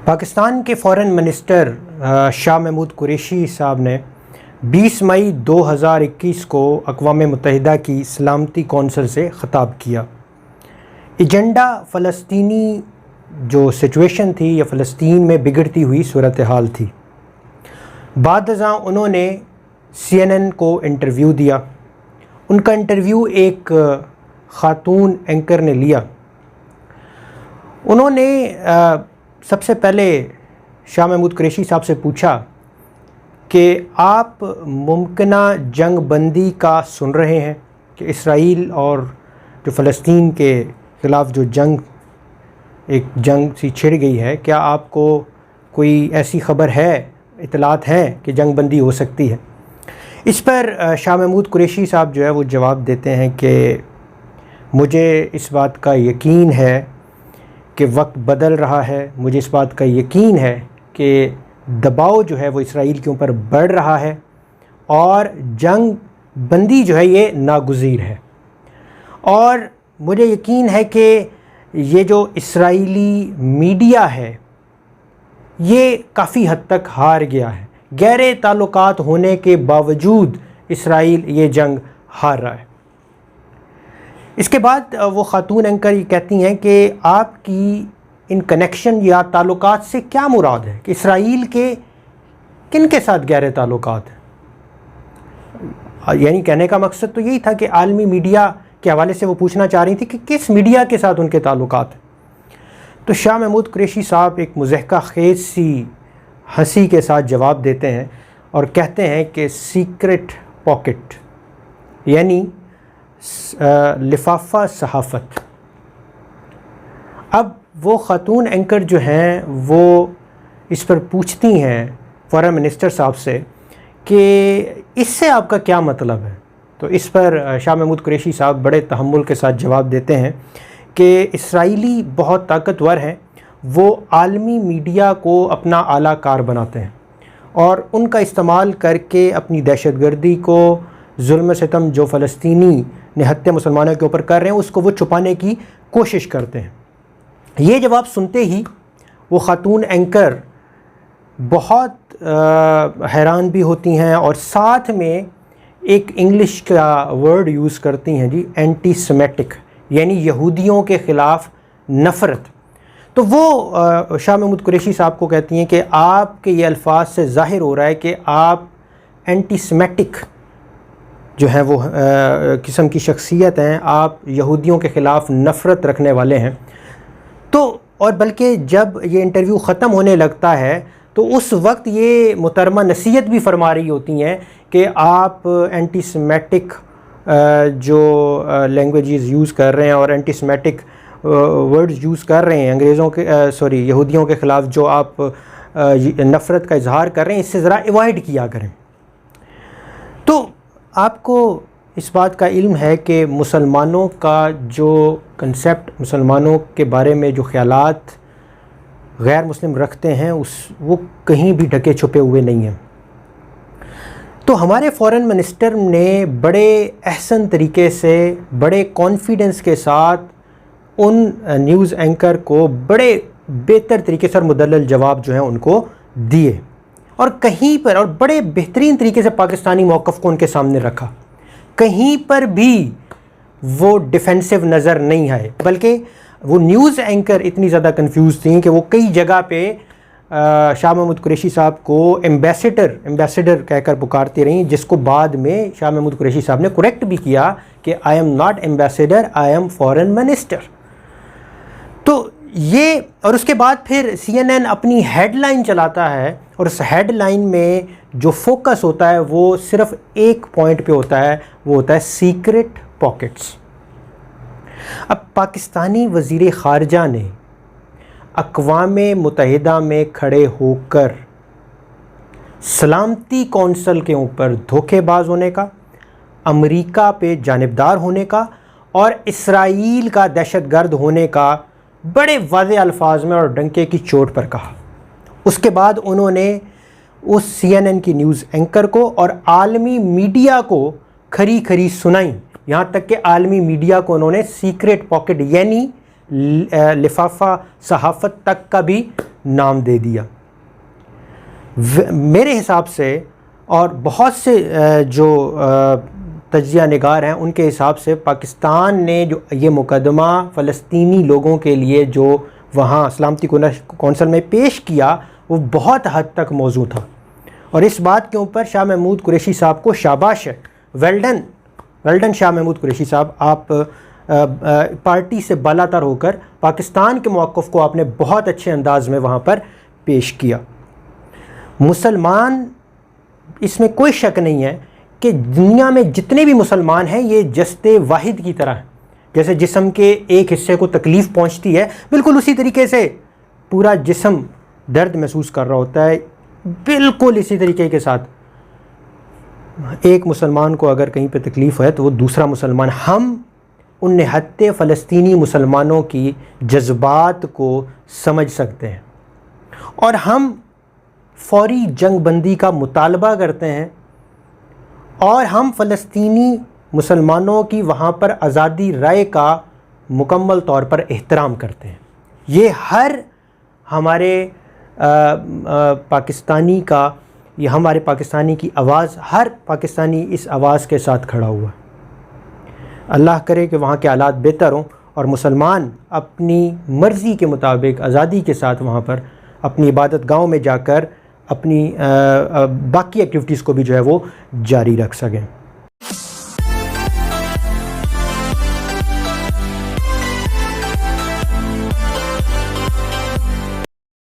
پاکستان کے foreign minister Shah Mahmood Qureshi صاحب نے 20 مئی 2021 کو اقوام متحدہ کی سلامتی کونسل سے خطاب کیا۔ ایجنڈا فلسطینی جو سچویشن تھی یا فلسطین میں بگڑتی ہوئی صورتحال تھی۔ بعد ازاں انہوں نے CNN کو انٹرویو دیا۔ ان کا انٹرویو ایک خاتون اینکر نے لیا۔ انہوں نے سب سے پہلے شاہ محمود قریشی صاحب سے پوچھا کہ آپ ممکنہ جنگ بندی کا سن رہے ہیں کہ اسرائیل اور جو فلسطین کے خلاف جو ایک جنگ سی چھڑ گئی ہے، کیا آپ کو کوئی ایسی خبر ہے، اطلاعات ہیں کہ جنگ بندی ہو سکتی ہے؟ اس پر شاہ محمود قریشی صاحب جو ہے وہ جواب دیتے ہیں کہ مجھے اس بات کا یقین ہے کہ وقت بدل رہا ہے، مجھے اس بات کا یقین ہے کہ دباؤ جو ہے وہ اسرائیل کے اوپر بڑھ رہا ہے اور جنگ بندی جو ہے یہ ناگزیر ہے، اور مجھے یقین ہے کہ یہ جو اسرائیلی میڈیا ہے یہ کافی حد تک ہار گیا ہے، گہرے تعلقات ہونے کے باوجود اسرائیل یہ جنگ ہار رہا ہے۔ اس کے بعد وہ خاتون اینکر یہ کہتی ہیں کہ آپ کی ان کنیکشن یا تعلقات سے کیا مراد ہے، کہ اسرائیل کے کن کے ساتھ گہرے تعلقات ہیں؟ یعنی کہنے کا مقصد تو یہی تھا کہ عالمی میڈیا کے حوالے سے وہ پوچھنا چاہ رہی تھی کہ کس میڈیا کے ساتھ ان کے تعلقات ہیں۔ تو شاہ محمود قریشی صاحب ایک مضحکہ خیز سی ہنسی کے ساتھ جواب دیتے ہیں اور کہتے ہیں کہ سیکرٹ پاکٹ، یعنی لفافہ صحافت۔ اب وہ خاتون اینکر جو ہیں وہ اس پر پوچھتی ہیں فارن منسٹر صاحب سے کہ اس سے آپ کا کیا مطلب ہے؟ تو اس پر شاہ محمود قریشی صاحب بڑے تحمل کے ساتھ جواب دیتے ہیں کہ اسرائیلی بہت طاقتور ہیں، وہ عالمی میڈیا کو اپنا اعلیٰ کار بناتے ہیں اور ان کا استعمال کر کے اپنی دہشت گردی کو، ظلم و ستم جو فلسطینی نہتے مسلمانوں کے اوپر کر رہے ہیں اس کو وہ چھپانے کی کوشش کرتے ہیں۔ یہ جواب سنتے ہی وہ خاتون اینکر بہت حیران بھی ہوتی ہیں اور ساتھ میں ایک انگلش کا ورڈ یوز کرتی ہیں، اینٹی سیمیٹک، یعنی یہودیوں کے خلاف نفرت۔ تو وہ شاہ محمود قریشی صاحب کو کہتی ہیں کہ آپ کے یہ الفاظ سے ظاہر ہو رہا ہے کہ آپ اینٹی سیمیٹک جو ہے وہ قسم کی شخصیت ہیں، آپ یہودیوں کے خلاف نفرت رکھنے والے ہیں۔ تو اور بلکہ جب یہ انٹرویو ختم ہونے لگتا ہے تو اس وقت یہ محترمہ نصیحت بھی فرما رہی ہوتی ہیں کہ آپ اینٹی سیمیٹک جو لینگویجز یوز کر رہے ہیں اور اینٹی سیمیٹک ورڈز یوز کر رہے ہیں یہودیوں کے خلاف جو آپ نفرت کا اظہار کر رہے ہیں، اس سے ذرا ایوائڈ کیا کریں۔ تو آپ کو اس بات کا علم ہے کہ مسلمانوں کا جو کنسیپٹ، مسلمانوں کے بارے میں جو خیالات غیر مسلم رکھتے ہیں وہ کہیں بھی ڈھکے چھپے ہوئے نہیں ہیں۔ تو ہمارے فارن منسٹر نے بڑے احسن طریقے سے، بڑے کانفیڈنس کے ساتھ ان نیوز اینکر کو بڑے بہتر طریقے سے اور مدلل جواب جو ہیں ان کو دیے، اور کہیں پر، اور بڑے بہترین طریقے سے پاکستانی موقف کو ان کے سامنے رکھا۔ کہیں پر بھی وہ ڈیفینسو نظر نہیں آئے، بلکہ وہ نیوز اینکر اتنی زیادہ کنفیوز تھیں کہ وہ کئی جگہ پہ شاہ محمود قریشی صاحب کو ایمبیسیڈر کہہ کر پکارتی رہیں، جس کو بعد میں شاہ محمود قریشی صاحب نے کریکٹ بھی کیا کہ I am not ambassador, I am foreign minister. تو یہ، اور اس کے بعد پھر CNN اپنی ہیڈ لائن چلاتا ہے، اور اس ہیڈ لائن میں جو فوکس ہوتا ہے وہ صرف ایک پوائنٹ پہ ہوتا ہے، وہ ہوتا ہے سیکرٹ پاکٹس۔ اب پاکستانی وزیر خارجہ نے اقوام متحدہ میں کھڑے ہو کر سلامتی کونسل کے اوپر دھوکے باز ہونے کا، امریکہ پہ جانبدار ہونے کا اور اسرائیل کا دہشت گرد ہونے کا بڑے واضح الفاظ میں اور ڈنکے کی چوٹ پر کہا۔ اس کے بعد انہوں نے اس CNN کی نیوز اینکر کو اور عالمی میڈیا کو کھری کھری سنائیں، یہاں تک کہ عالمی میڈیا کو انہوں نے سیکرٹ پاکٹ یعنی لفافہ صحافت تک کا بھی نام دے دیا۔ میرے حساب سے اور بہت سے جو تجزیہ نگار ہیں ان کے حساب سے پاکستان نے جو یہ مقدمہ فلسطینی لوگوں کے لیے جو وہاں سلامتی کونسل میں پیش کیا وہ بہت حد تک موزوں تھا، اور اس بات کے اوپر شاہ محمود قریشی صاحب کو شاباش ہے، ویلڈن شاہ محمود قریشی صاحب، آپ پارٹی سے بالا تر ہو کر پاکستان کے موقف کو آپ نے بہت اچھے انداز میں وہاں پر پیش کیا۔ مسلمان، اس میں کوئی شک نہیں ہے کہ دنیا میں جتنے بھی مسلمان ہیں یہ جسد واحد کی طرح ہیں، جیسے جسم کے ایک حصے کو تکلیف پہنچتی ہے بالکل اسی طریقے سے پورا جسم درد محسوس کر رہا ہوتا ہے، بالکل اسی طریقے کے ساتھ ایک مسلمان کو اگر کہیں پہ تکلیف ہے تو وہ دوسرا مسلمان، ہم ان نہتے فلسطینی مسلمانوں کی جذبات کو سمجھ سکتے ہیں، اور ہم فوری جنگ بندی کا مطالبہ کرتے ہیں، اور ہم فلسطینی مسلمانوں کی وہاں پر آزادی رائے کا مکمل طور پر احترام کرتے ہیں۔ یہ ہر ہمارے پاکستانی کا، یہ ہمارے پاکستانی کی آواز، ہر پاکستانی اس آواز کے ساتھ کھڑا ہوا ہے۔ اللہ کرے کہ وہاں کے حالات بہتر ہوں اور مسلمان اپنی مرضی کے مطابق آزادی کے ساتھ وہاں پر اپنی عبادت گاہوں میں جا کر اپنی باقی ایکٹیویٹیز کو بھی جو ہے وہ جاری رکھ سکیں۔